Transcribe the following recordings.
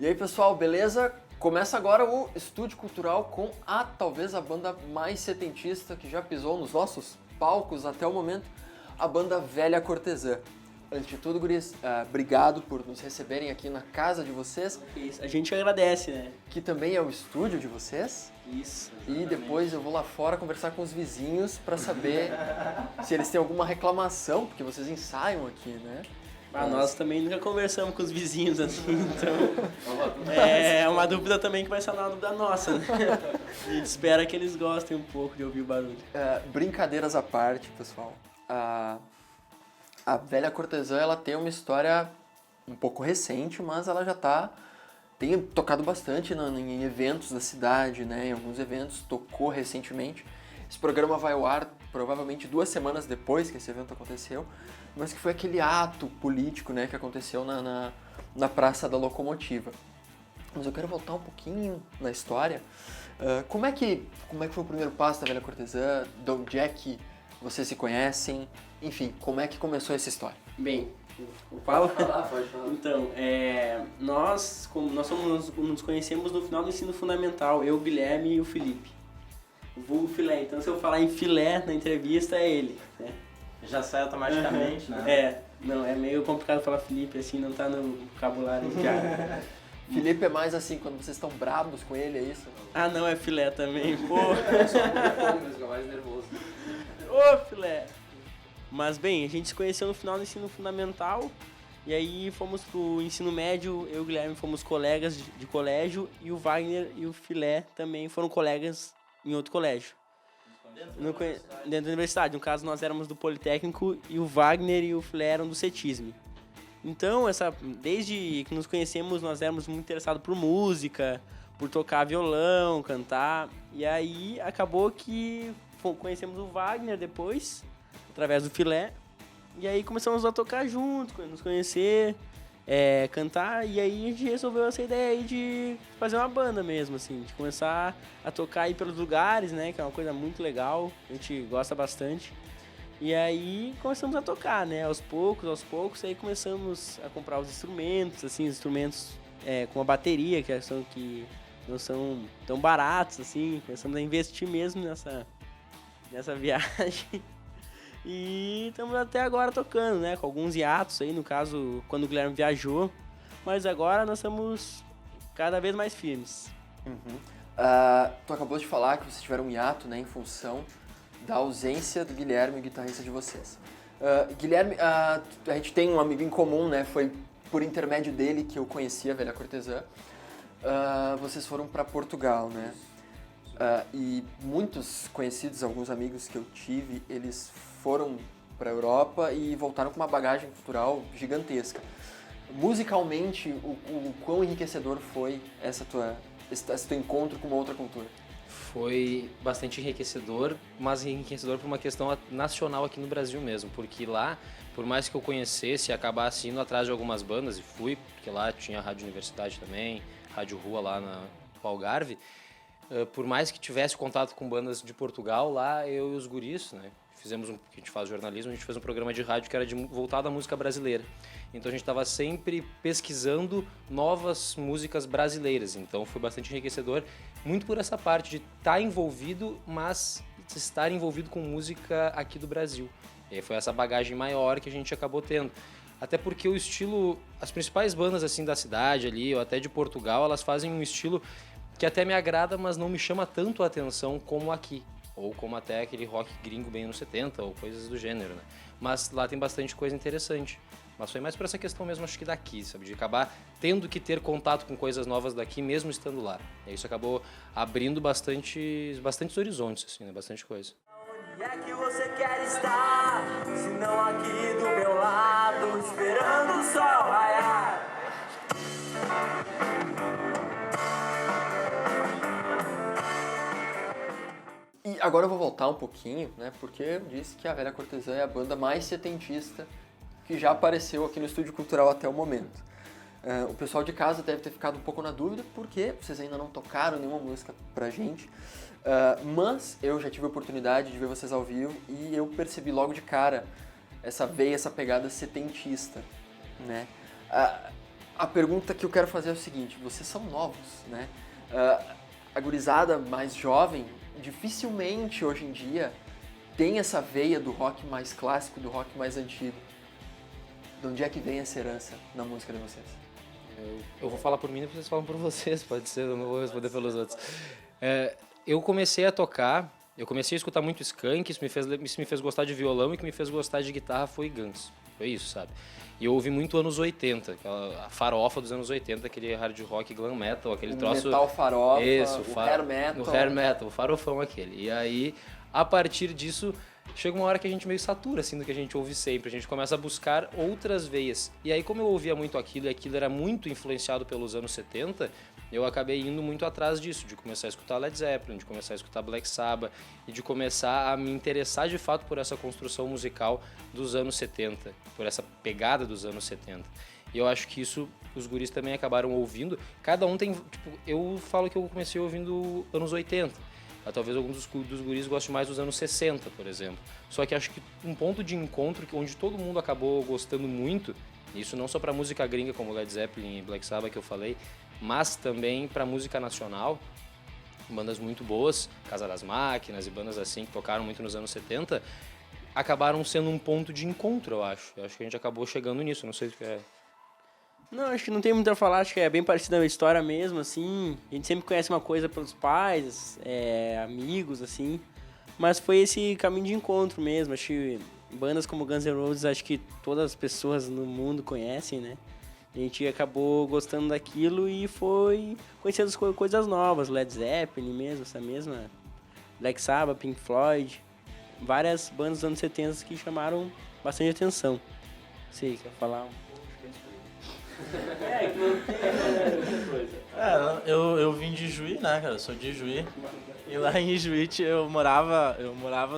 E aí, pessoal, beleza? Começa agora o Estúdio Cultural com talvez a banda mais setentista que já pisou nos nossos palcos até o momento, a banda Velha Cortesã. Antes de tudo, guris, obrigado por nos receberem aqui na casa de vocês. Isso, a gente agradece, né? Que também é o estúdio de vocês. Isso. Exatamente. E depois eu vou lá fora conversar com os vizinhos para saber se eles têm alguma reclamação, porque vocês ensaiam aqui, né? Nós também nunca conversamos com os vizinhos assim, então é uma dúvida também que vai ser uma dúvida nossa, né? A gente espera que eles gostem um pouco de ouvir o barulho. Brincadeiras à parte, pessoal. A Velha Cortesã, ela tem uma história um pouco recente, mas ela já tem tocado bastante em eventos da cidade, né? Em alguns eventos, tocou recentemente. Esse programa vai ao ar provavelmente 2 semanas depois que esse evento aconteceu, mas que foi aquele ato político, né, que aconteceu na Praça da Locomotiva. Mas eu quero voltar um pouquinho na história. Como é que foi o primeiro passo da Velha Cortesã? De onde é que vocês se conhecem? Enfim, como é que começou essa história? Bem, eu falo? Pode falar. Então, nós nos conhecemos no final do ensino fundamental, eu, o Guilherme e o Felipe. O vulgo filé. Então, se eu falar em filé na entrevista, é ele, né? Já sai automaticamente, né? Não, é meio complicado falar Felipe, assim, não tá no vocabulário já. Felipe é mais assim, quando vocês estão bravos com ele, é isso? Não, é filé também, pô. Só um fica mais nervoso. Ô, filé! Mas, bem, a gente se conheceu no final do ensino fundamental, e aí fomos pro ensino médio, eu e o Guilherme fomos colegas de colégio, e o Wagner e o Filé também foram colegas em outro colégio. Dentro da universidade. No caso, nós éramos do Politécnico e o Wagner e o Filé eram do CETISM. Então, desde que nos conhecemos, nós éramos muito interessados por música, por tocar violão, cantar. E aí, acabou que conhecemos o Wagner depois, através do Filé. E aí, começamos a tocar juntos, nos conhecer, cantar. E aí, a gente resolveu essa ideia aí de fazer uma banda mesmo, assim. De começar a tocar aí pelos lugares, né? Que é uma coisa muito legal, a gente gosta bastante. E aí começamos a tocar, né? Aos poucos, aí começamos a comprar os instrumentos, assim, instrumentos com a bateria, que não são tão baratos, assim. Começamos a investir mesmo nessa viagem. E estamos até agora tocando, né? Com alguns hiatos aí, no caso, quando o Guilherme viajou. Mas agora nós estamos cada vez mais firmes. Uhum. Tu acabou de falar que vocês tiveram um hiato, né? Em função da ausência do Guilherme, o guitarrista de vocês. Guilherme, a gente tem um amigo em comum, né? Foi por intermédio dele que eu conheci a Velha Cortesã. Vocês foram para Portugal, né? E muitos conhecidos, alguns amigos que eu tive, eles foram para a Europa e voltaram com uma bagagem cultural gigantesca. Musicalmente, o quão enriquecedor foi esse teu encontro com uma outra cultura? Foi bastante enriquecedor, mas enriquecedor por uma questão nacional aqui no Brasil mesmo, porque lá, por mais que eu conhecesse e acabasse indo atrás de algumas bandas, e fui, porque lá tinha a Rádio Universidade também, Rádio Rua lá no Algarve, por mais que tivesse contato com bandas de Portugal, lá eu e os guris, né, que a gente faz jornalismo, a gente fez um programa de rádio que era voltado à música brasileira. Então a gente estava sempre pesquisando novas músicas brasileiras, então foi bastante enriquecedor, muito por essa parte de estar envolvido, mas estar envolvido com música aqui do Brasil. E aí foi essa bagagem maior que a gente acabou tendo. Até porque o estilo, as principais bandas assim da cidade ali, ou até de Portugal, elas fazem um estilo que até me agrada, mas não me chama tanto a atenção como aqui. Ou como até aquele rock gringo bem anos 70, ou coisas do gênero, né? Mas lá tem bastante coisa interessante. Mas foi mais por essa questão mesmo, acho que daqui, sabe? De acabar tendo que ter contato com coisas novas daqui, mesmo estando lá. E isso acabou abrindo bastantes horizontes, assim, né? Bastante coisa. Onde é que você quer estar? Se não aqui do meu lado, esperando o sol raiar. E agora eu vou voltar um pouquinho, né? Porque eu disse que a Velha Cortesã é a banda mais setentista que já apareceu aqui no Estúdio Cultural até o momento. O pessoal de casa deve ter ficado um pouco na dúvida, porque vocês ainda não tocaram nenhuma música pra gente. Mas eu já tive a oportunidade de ver vocês ao vivo e eu percebi logo de cara essa pegada setentista, né? a pergunta que eu quero fazer é o seguinte, vocês são novos, né? A gurizada mais jovem, dificilmente hoje em dia tem essa veia do rock mais clássico, do rock mais antigo. De onde é que vem essa herança na música de vocês? Eu vou falar por mim e vocês falam por vocês, pode ser, eu não vou responder pelos outros. Eu comecei a tocar, eu comecei a escutar muito Skank, isso me fez gostar de violão, e o que me fez gostar de guitarra foi Guns. Foi isso, sabe? E eu ouvi muito anos 80, a farofa dos anos 80, aquele hard rock glam metal, aquele troço... Metal farofa, isso, o hair metal. O hair metal, o farofão aquele. E aí, a partir disso, chega uma hora que a gente meio satura, assim, do que a gente ouve sempre. A gente começa a buscar outras veias. E aí, como eu ouvia muito aquilo, e aquilo era muito influenciado pelos anos 70, eu acabei indo muito atrás disso, de começar a escutar Led Zeppelin, de começar a escutar Black Sabbath, e de começar a me interessar de fato por essa construção musical dos anos 70, por essa pegada dos anos 70. E eu acho que isso os guris também acabaram ouvindo. Cada um tem... Tipo, eu falo que eu comecei ouvindo anos 80. Talvez alguns dos guris gostem mais dos anos 60, por exemplo. Só que acho que um ponto de encontro onde todo mundo acabou gostando muito, isso não só para música gringa como Led Zeppelin e Black Sabbath que eu falei, mas também para música nacional, bandas muito boas, Casa das Máquinas e bandas assim que tocaram muito nos anos 70, acabaram sendo um ponto de encontro, eu acho. Eu acho que a gente acabou chegando nisso, não sei o que é. Não, acho que não tem muito a falar, acho que é bem parecida a história mesmo, assim. A gente sempre conhece uma coisa pelos pais, amigos, assim. Mas foi esse caminho de encontro mesmo. Acho que bandas como Guns N' Roses, acho que todas as pessoas no mundo conhecem, né? A gente acabou gostando daquilo e foi conhecendo coisas novas. Led Zeppelin mesmo, essa mesma. Black Sabbath, Pink Floyd. Várias bandas dos anos 70 que chamaram bastante atenção. Você quer falar um pouco? Eu vim de Juí, né, cara? Eu sou de Juí. E lá em Juí eu morava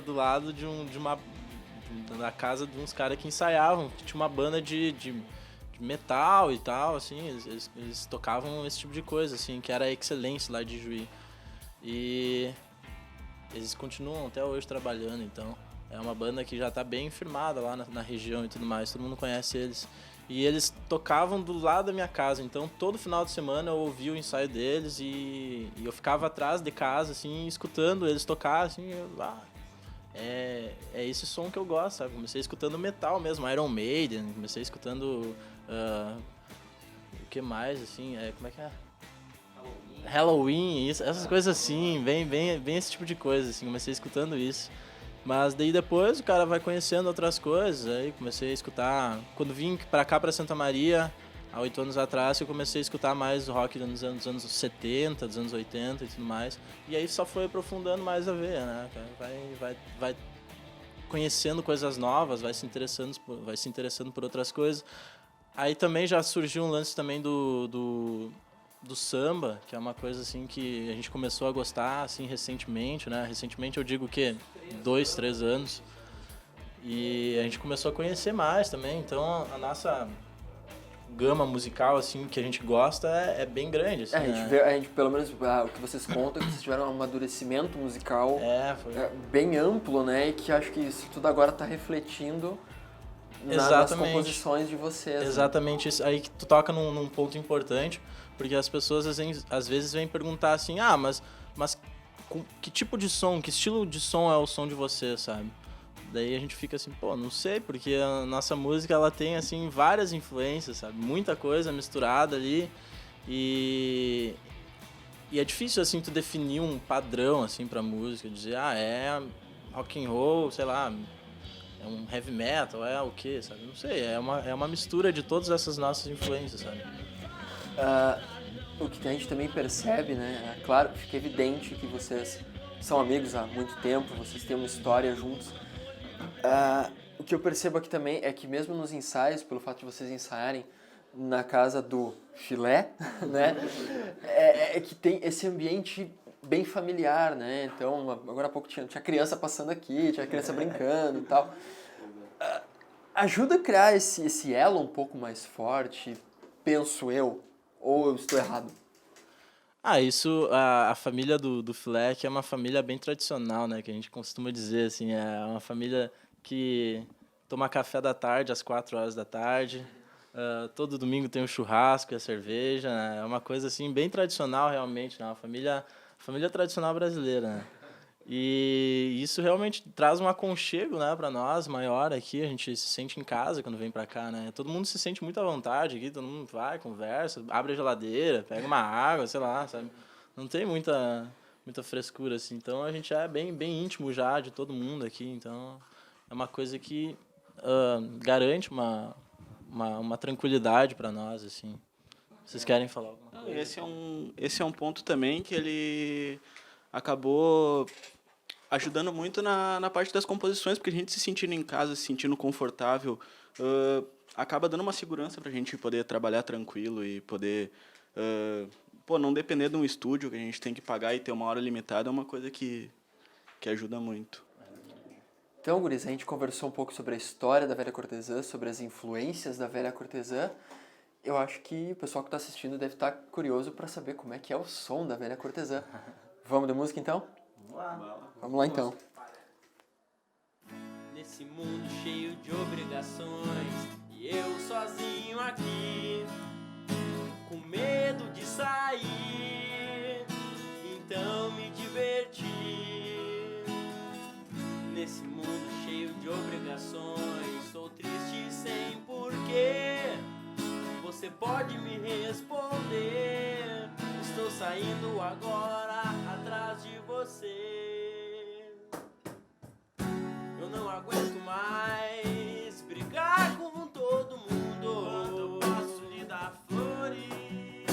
do lado da casa de uns caras que ensaiavam, que tinha uma banda de metal e tal, assim, eles tocavam esse tipo de coisa, assim, que era a Excelência lá de Juí. E eles continuam até hoje trabalhando, então é uma banda que já tá bem firmada lá na região e tudo mais, todo mundo conhece eles. E eles tocavam do lado da minha casa, então todo final de semana eu ouvia o ensaio deles e eu ficava atrás de casa, assim, escutando eles tocar, assim, é esse som que eu gosto, sabe? Comecei escutando metal mesmo, Iron Maiden, comecei escutando, o que mais, assim, como é que é? Halloween, essas coisas assim, bem esse tipo de coisa, assim, comecei escutando isso. Mas daí depois o cara vai conhecendo outras coisas, aí comecei a escutar... Quando vim pra cá, pra Santa Maria, há 8 anos atrás, eu comecei a escutar mais rock dos anos 70, dos anos 80 e tudo mais. E aí só foi aprofundando mais a ver, né? Vai conhecendo coisas novas, vai se interessando por outras coisas. Aí também já surgiu um lance também do samba, que é uma coisa assim que a gente começou a gostar assim recentemente, né? Recentemente eu digo que 2, 3 anos. E a gente começou a conhecer mais também, então a nossa gama musical assim que a gente gosta é bem grande, assim, a gente pelo menos o que vocês contam é que vocês tiveram um amadurecimento musical bem amplo, né? E que acho que isso tudo agora está refletindo nas composições de vocês. Exatamente, né? Isso aí que tu toca num ponto importante, porque as pessoas às vezes vêm perguntar assim, mas que tipo de som, que estilo de som é o som de vocês, sabe? Daí a gente fica assim, não sei, porque a nossa música ela tem assim várias influências, sabe? Muita coisa misturada ali e é difícil assim tu definir um padrão assim pra música, dizer, é rock and roll, sei lá, é um heavy metal, é o quê, sabe? Não sei, é uma mistura de todas essas nossas influências, sabe? O que a gente também percebe, né? Claro, fica evidente que vocês são amigos há muito tempo, vocês têm uma história juntos. O que eu percebo aqui também é que mesmo nos ensaios, pelo fato de vocês ensaiarem na casa do Filé, né? É que tem esse ambiente bem familiar, né? Então, agora há pouco tinha criança passando aqui, tinha criança brincando e tal. Ajuda a criar esse elo um pouco mais forte, penso eu, ou eu estou errado? Isso, a família do Filé, que é uma família bem tradicional, né? Que a gente costuma dizer, assim, é uma família que toma café da tarde às 4 horas da tarde, Todo domingo tem o churrasco e a cerveja, né? É uma coisa assim bem tradicional realmente, né? Uma família tradicional brasileira, né? E isso realmente traz um aconchego, né, para nós maior aqui. A gente se sente em casa quando vem para cá, né? Todo mundo se sente muito à vontade aqui, todo mundo vai, conversa, abre a geladeira, pega uma água, sei lá, sabe? Não tem muita frescura assim. Então a gente é bem íntimo já de todo mundo aqui. Então é uma coisa que garante uma tranquilidade para nós, assim. Vocês querem falar alguma coisa? Esse é um ponto também que ele acabou ajudando muito na parte das composições, porque a gente se sentindo em casa, se sentindo confortável, acaba dando uma segurança para a gente poder trabalhar tranquilo e poder não depender de um estúdio que a gente tem que pagar e ter uma hora limitada, é uma coisa que ajuda muito. Então, guris, a gente conversou um pouco sobre a história da Velha Cortesã, sobre as influências da Velha Cortesã. Eu acho que o pessoal que está assistindo deve estar curioso para saber como é que é o som da Velha Cortesã. Vamos de música, então? Vamos lá, então. Nesse mundo cheio de obrigações e eu sozinho aqui, com medo de sair, então me diverti. Nesse mundo cheio de obrigações, estou triste sem porquê. Você pode me responder. Estou saindo agora atrás de você. Eu não aguento mais brigar com todo mundo. Quando eu posso lhe dar flores,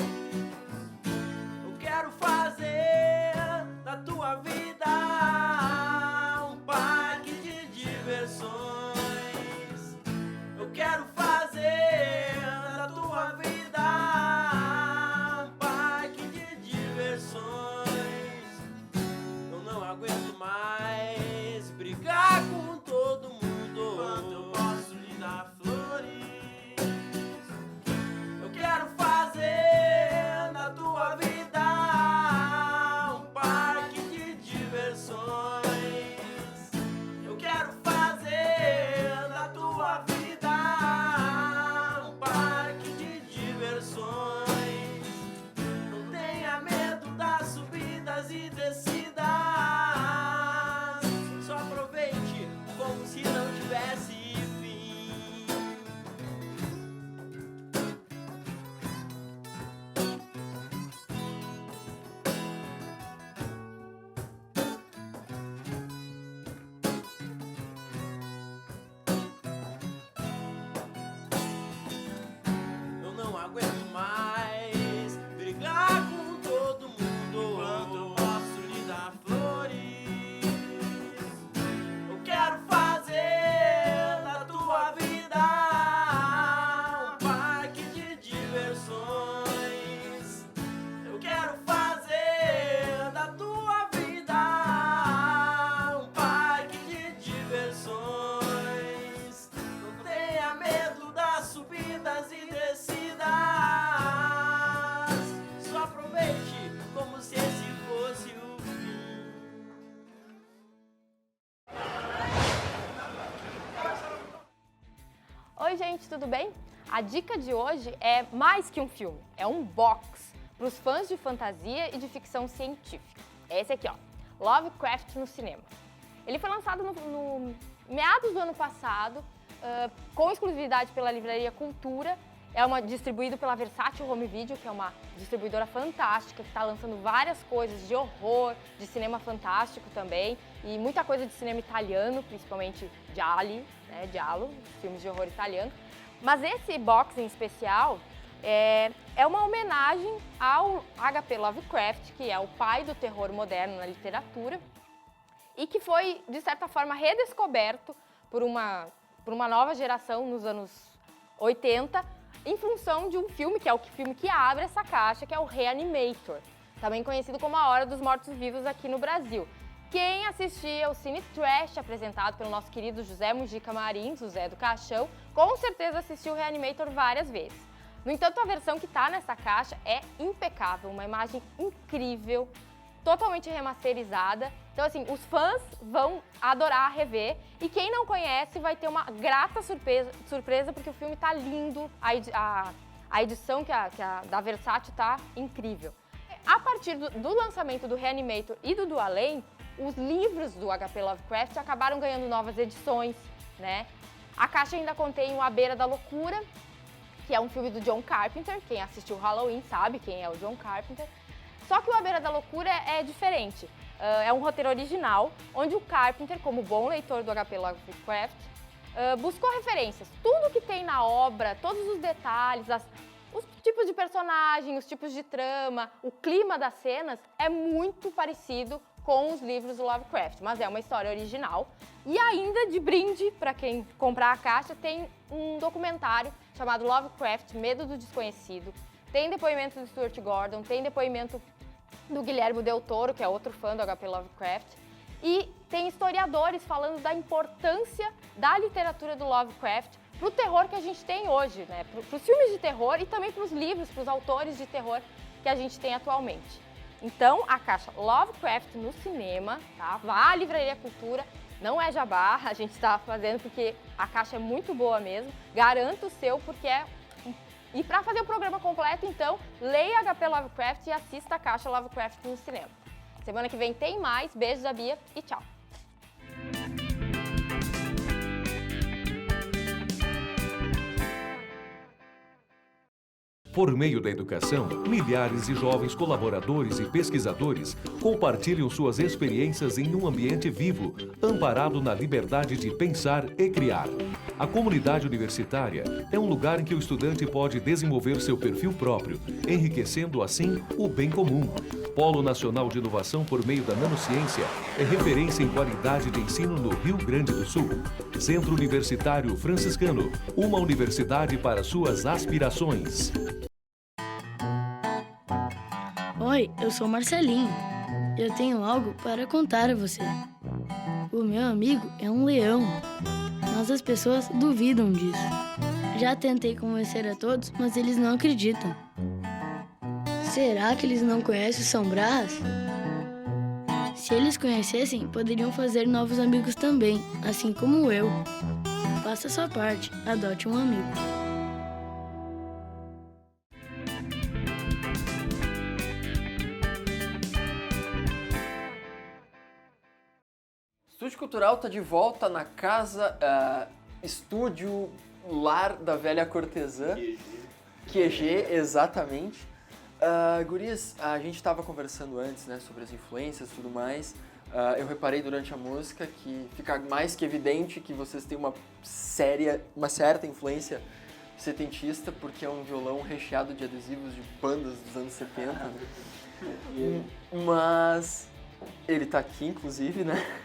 eu quero fazer da tua vida um parque de diversões. Eu quero fazer da tua vida um parque de diversões. Eu não aguento mais brigar com todo mundo. Quando eu posso lhe dar flores, eu quero fazer da tua vida um parque de diversões. Eu quero fazer da tua vida um parque de diversões. Não tenha medo das subidas e descidas. Só aproveite como se não tivesse fim. Eu não aguento mais brigar com todo mundo. Quando eu posso lhe dar flores, eu quero fazer da tua vida um parque de diversões. Eu quero fazer da tua vida um parque de diversões. Não tenha medo das subidas e descidas. Só aproveite como se esse fosse o fim. Oi, gente, tudo bem? A dica de hoje é mais que um filme, é um box para os fãs de fantasia e de ficção científica. É esse aqui, ó, Lovecraft no cinema. Ele foi lançado no meados do ano passado, com exclusividade pela Livraria Cultura. Distribuído pela Versátil Home Video, que é uma distribuidora fantástica, que está lançando várias coisas de horror, de cinema fantástico também, e muita coisa de cinema italiano, principalmente Giallo, filmes de horror italiano. Mas esse box em especial é uma homenagem ao H.P. Lovecraft, que é o pai do terror moderno na literatura, e que foi, de certa forma, redescoberto por uma nova geração nos anos 80, em função de um filme, que é o filme que abre essa caixa, que é o Reanimator, também conhecido como A Hora dos Mortos-Vivos aqui no Brasil. Quem assistia o Cine Trash, apresentado pelo nosso querido José Mujica Marins, o Zé do Caixão, com certeza assistiu o Reanimator várias vezes. No entanto, a versão que está nessa caixa é impecável, uma imagem incrível, totalmente remasterizada. Então, assim, os fãs vão adorar rever. E quem não conhece vai ter uma grata surpresa porque o filme tá lindo, a edição da Versátil tá incrível. A partir do lançamento do Reanimator e do Além, os livros do HP Lovecraft acabaram ganhando novas edições, né? A caixa ainda contém o A Beira da Loucura, que é um filme do John Carpenter. Quem assistiu Halloween sabe quem é o John Carpenter. Só que o A Beira da Loucura é diferente. É um roteiro original, onde o Carpenter, como bom leitor do HP Lovecraft, buscou referências. Tudo que tem na obra, todos os detalhes, os tipos de personagem, os tipos de trama, o clima das cenas é muito parecido com os livros do Lovecraft, mas é uma história original. E ainda de brinde, para quem comprar a caixa, tem um documentário chamado Lovecraft, Medo do Desconhecido. Tem depoimento do Stuart Gordon, tem depoimento do Guilherme Del Toro, que é outro fã do HP Lovecraft. E tem historiadores falando da importância da literatura do Lovecraft para o terror que a gente tem hoje, né? Para os filmes de terror e também para os livros, para os autores de terror que a gente tem atualmente. Então, a caixa Lovecraft no cinema, tá? Vá à Livraria Cultura, não é jabá, a gente está fazendo porque a caixa é muito boa mesmo. Garanto o seu, porque é... E para fazer o programa completo, então, leia HP Lovecraft e assista a caixa Lovecraft no cinema. Semana que vem tem mais. Beijos da Bia e tchau! Por meio da educação, milhares de jovens colaboradores e pesquisadores compartilham suas experiências em um ambiente vivo, amparado na liberdade de pensar e criar. A comunidade universitária é um lugar em que o estudante pode desenvolver seu perfil próprio, enriquecendo assim o bem comum. Polo Nacional de Inovação por meio da Nanociência é referência em qualidade de ensino no Rio Grande do Sul. Centro Universitário Franciscano, uma universidade para suas aspirações. Oi, eu sou Marcelinho. Eu tenho algo para contar a você. O meu amigo é um leão, mas as pessoas duvidam disso. Já tentei convencer a todos, mas eles não acreditam. Será que eles não conhecem o São Brás? Se eles conhecessem, poderiam fazer novos amigos também, assim como eu. Faça a sua parte, adote um amigo. Estúdio Cultural está de volta na casa, estúdio lar da velha cortesã. QG, exatamente. Gurias, a gente estava conversando antes, né, sobre as influências e tudo mais. Eu reparei durante a música que fica mais que evidente que vocês têm uma certa influência setentista, porque é um violão recheado de adesivos de bandas dos anos 70. Né? Mas ele tá aqui, inclusive, né?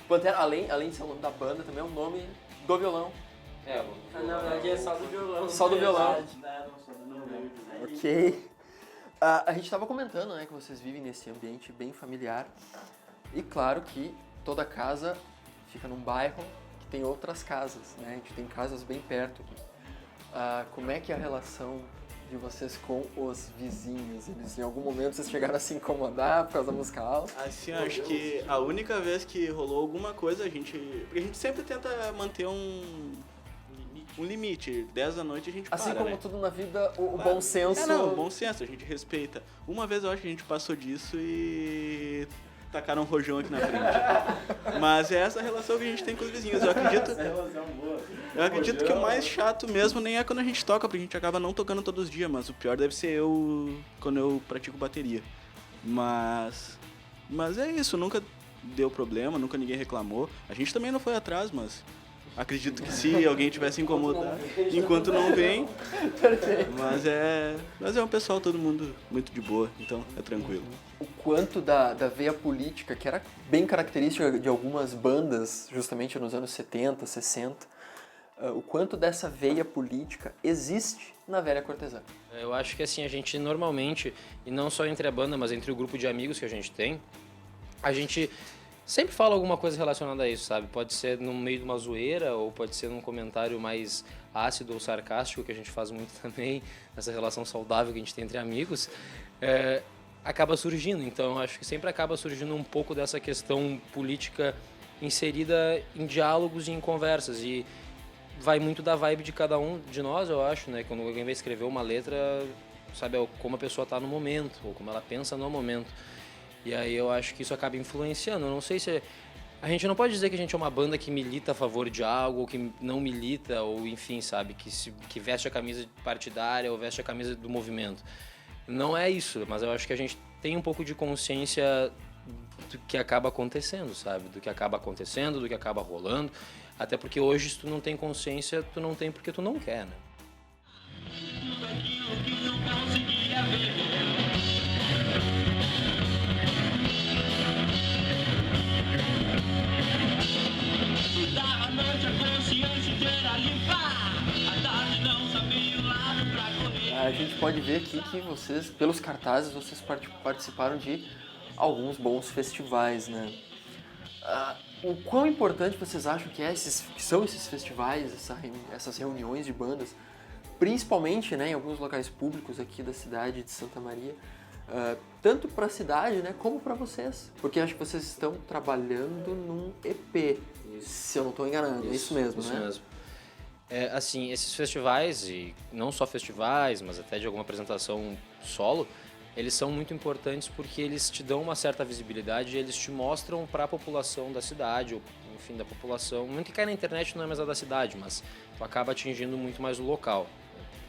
Pantera, além de ser o nome da banda, também é o nome do violão. Na verdade é só do violão. Só do violão. Ok. A gente estava comentando, né, que vocês vivem nesse ambiente bem familiar. E claro que toda casa fica num bairro que tem outras casas, né? A gente tem casas bem perto aqui. Como é que é a relação de vocês com os vizinhos? Eles, em algum momento vocês chegaram a se incomodar por causa da música alta? Assim, eu acho que a única vez que rolou alguma coisa, porque a gente sempre tenta manter um limite. 10 da noite a gente assim para, como né? tudo na vida, o bom senso... Não, o bom senso, a gente respeita. Uma vez eu acho que a gente passou disso e tacaram um rojão aqui na frente. Mas é essa relação que a gente tem com os vizinhos. Eu acredito que o mais chato mesmo nem é quando a gente toca, porque a gente acaba não tocando todos os dias, mas o pior deve ser eu quando eu pratico bateria. Mas é isso, nunca deu problema, nunca ninguém reclamou. A gente também não foi atrás, mas acredito que se alguém tivesse incomodado, enquanto não vem. Mas é um pessoal, todo mundo muito de boa, então é tranquilo. O quanto da veia política, que era bem característica de algumas bandas, justamente nos anos 70, 60, o quanto dessa veia política existe na velha cortesã? Eu acho que assim, a gente normalmente, e não só entre a banda, mas entre o grupo de amigos que a gente tem, a gente sempre fala alguma coisa relacionada a isso, sabe? Pode ser no meio de uma zoeira ou pode ser num comentário mais ácido ou sarcástico, que a gente faz muito também, nessa relação saudável que a gente tem entre amigos, acaba surgindo. Então, eu acho que sempre acaba surgindo um pouco dessa questão política inserida em diálogos e em conversas. E vai muito da vibe de cada um de nós, eu acho, né? Quando alguém vai escrever uma letra, sabe, como a pessoa está no momento, ou como ela pensa no momento. E aí eu acho que isso acaba influenciando. Eu não sei se... A gente não pode dizer que a gente é uma banda que milita a favor de algo, ou que não milita, ou enfim, sabe, que veste a camisa partidária ou veste a camisa do movimento. Não é isso, mas eu acho que a gente tem um pouco de consciência do que acaba acontecendo, sabe? Do que acaba acontecendo, do que acaba rolando. Até porque hoje, se tu não tem consciência, tu não tem porque tu não quer, né? A gente pode ver aqui que vocês, pelos cartazes, vocês participaram de alguns bons festivais, né? O quão importante vocês acham que são esses festivais, essas reuniões de bandas, principalmente, né, em alguns locais públicos aqui da cidade de Santa Maria, tanto para a cidade, né, como para vocês? Porque acho que vocês estão trabalhando num EP, se eu não estou enganando, é isso mesmo, né? Isso mesmo. Assim, esses festivais, e não só festivais, mas até de alguma apresentação solo, eles são muito importantes porque eles te dão uma certa visibilidade e eles te mostram para a população da cidade, ou enfim, da população, muito que cai na internet não é mais a da cidade, mas tu acaba atingindo muito mais o local,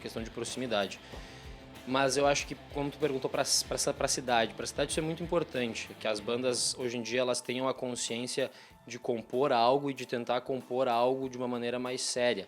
questão de proximidade. Mas eu acho que, como tu perguntou para a cidade isso é muito importante, que as bandas hoje em dia elas tenham a consciência de compor algo e de tentar compor algo de uma maneira mais séria.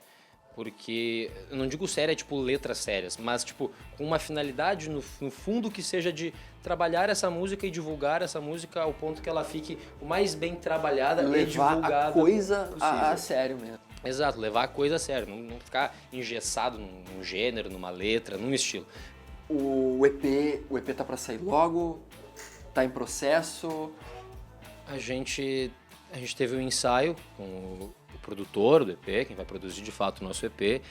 Porque, eu não digo séria, tipo letras sérias, mas tipo com uma finalidade no fundo que seja de trabalhar essa música e divulgar essa música ao ponto que ela fique o mais bem trabalhada e divulgada. Levar a coisa a sério mesmo. Exato, levar a coisa a sério, não ficar engessado num gênero, numa letra, num estilo. O EP tá para sair logo? Tá em processo? A gente teve um ensaio com o produtor do EP, quem vai produzir de fato o nosso EP,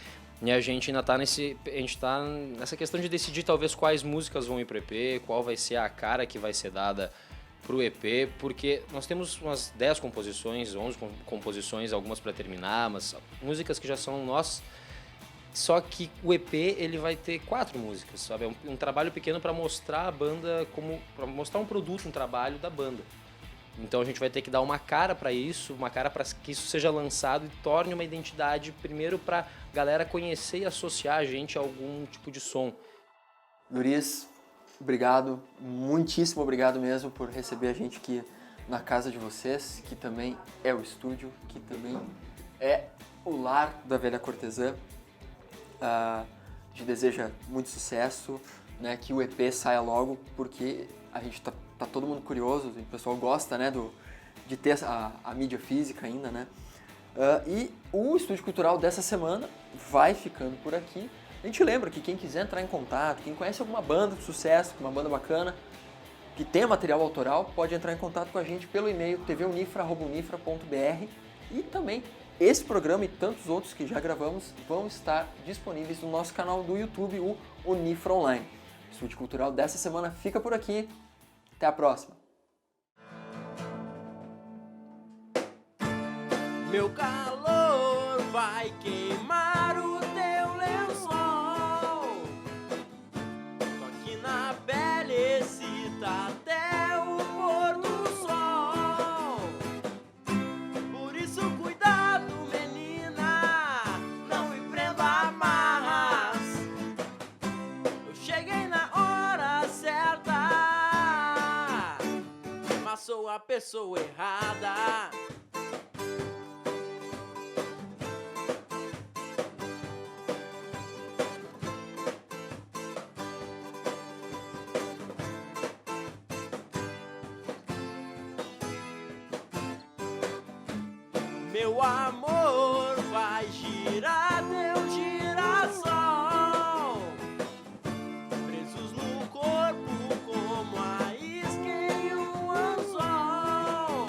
e a gente ainda tá nessa questão de decidir talvez quais músicas vão ir pro EP, qual vai ser a cara que vai ser dada pro EP, porque nós temos umas 10 composições, 11 composições, algumas para terminar, mas músicas que já são nossas, só que o EP ele vai ter 4 músicas, sabe? É um trabalho pequeno para mostrar a banda, para mostrar um produto, um trabalho da banda. Então a gente vai ter que dar uma cara para isso, uma cara para que isso seja lançado e torne uma identidade, primeiro para a galera conhecer e associar a gente a algum tipo de som. Luiz, obrigado, muitíssimo obrigado mesmo por receber a gente aqui na casa de vocês, que também é o estúdio, que também é o lar da Velha Cortesã. A gente deseja muito sucesso, né, que o EP saia logo, porque a gente tá todo mundo curioso, o pessoal gosta, né, de ter a mídia física ainda, né? E o Estúdio Cultural dessa semana vai ficando por aqui. A gente lembra que quem quiser entrar em contato, quem conhece alguma banda de sucesso, uma banda bacana, que tenha material autoral, pode entrar em contato com a gente pelo e-mail tvunifra@unifra.br, e também esse programa e tantos outros que já gravamos vão estar disponíveis no nosso canal do YouTube, o Unifra Online. O Estúdio Cultural dessa semana fica por aqui. Até a próxima. Meu calor vai queimar o teu lençol. Tô aqui na pele, excita até o pôr do sol. Por isso cuidado, menina, não me prenda amarras. Eu cheguei na hora certa, mas sou a pessoa errada. Meu amor vai girar teu girassol, presos no corpo como a isca em um anzol.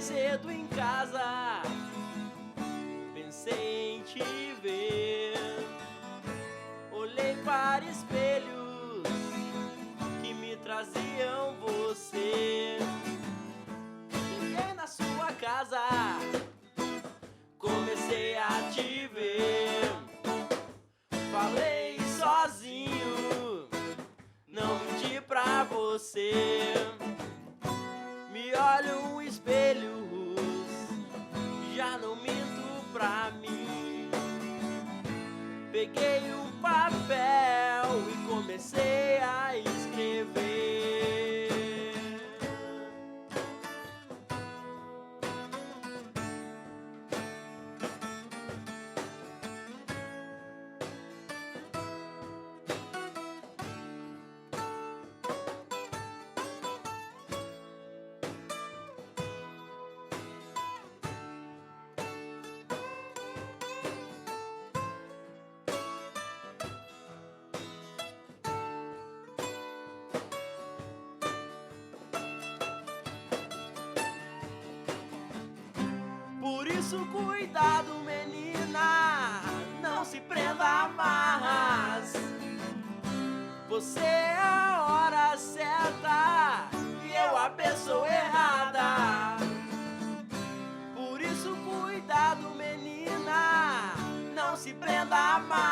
cedo em casa, pensei em te ver. Olhei para espelhos que me traziam você. Cheguei na sua casa, comecei a te ver. Falei sozinho, não menti pra você. Me olho no espelho, já não minto pra mim. Peguei um papel e comecei a escrever. Por isso cuidado, menina, não se prenda a amarras. Você é a hora certa e eu a pessoa errada. Por isso cuidado, menina, não se prenda a amarras.